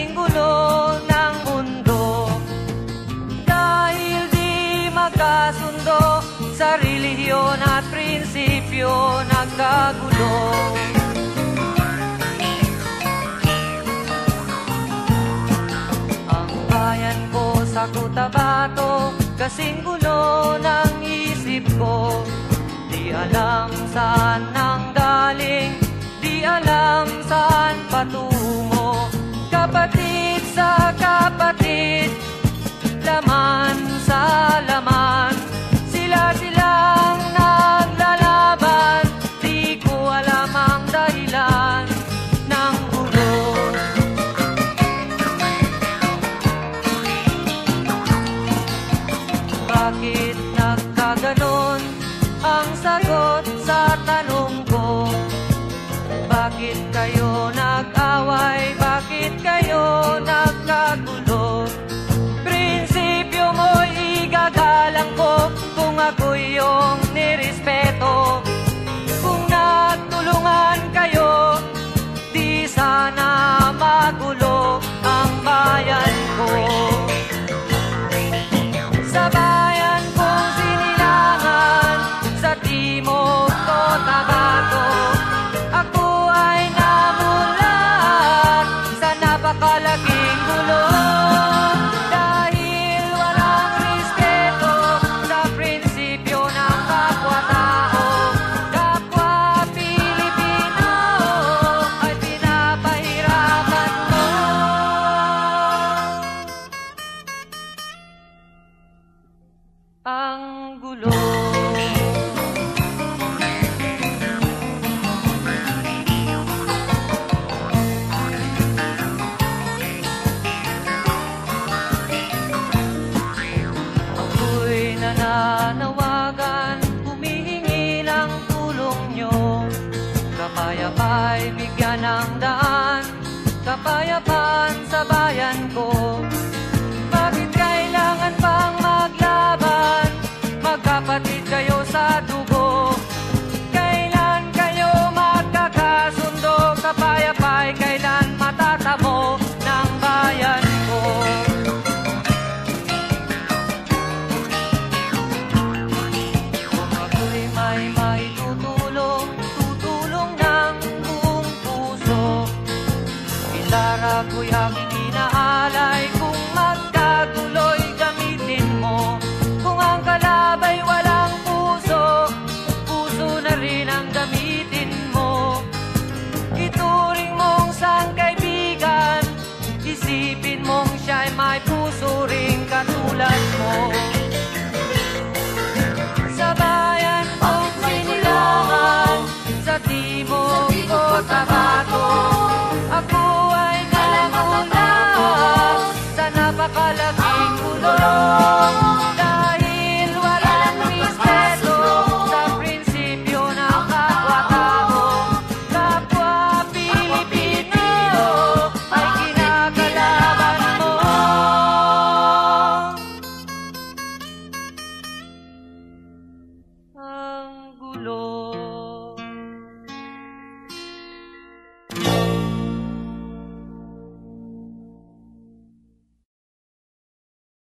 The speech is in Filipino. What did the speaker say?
kasing gulo ng mundo. Dahil di magkasundo sa relihiyon at prinsipyo nagkagulo. Ang bayan ko sa Cotabato, kasing gulo ng isip ko. Di alam saan nang galing, di alam saan patungo. Kapatid sa kapatid, laman sa laman, sila-silang naglalaban. Di ko alam ang dahilan ng gulo. Bakit nagkaganon? Ang sagot sa tanong ko. Bakit kayo nag-away? Bakit kayo nagkagulo? Prinsipyo mo'y igagalang ko kung ako'y iyong nirespeto. Kung nagtulungan kayo, di sana magulo ang bayan ko. Sa bayan kong sinilangan, sa Timog Cotabato, ako ay namulat sa napakalaking gulo. Dahil walang respeto sa prinsipyo ng kapwa-tao, kapwa Pilipino ay pinapahirapan mo. Ang gulo. Ako'y nananawagan, humihingi ng tulong nyo. Kapayapa'y bigyan ng daan, kapayapaan sa bayan ko. Bakit kailangan pang maglaban? Magkapatid kayo sa dugo. Kailan kayo magkakasundo? Kapayapa'y kailan matatamo ng bayan ko? Kung ako'y may maitutulong, tutulong ng buong puso. Gitara ko'y aking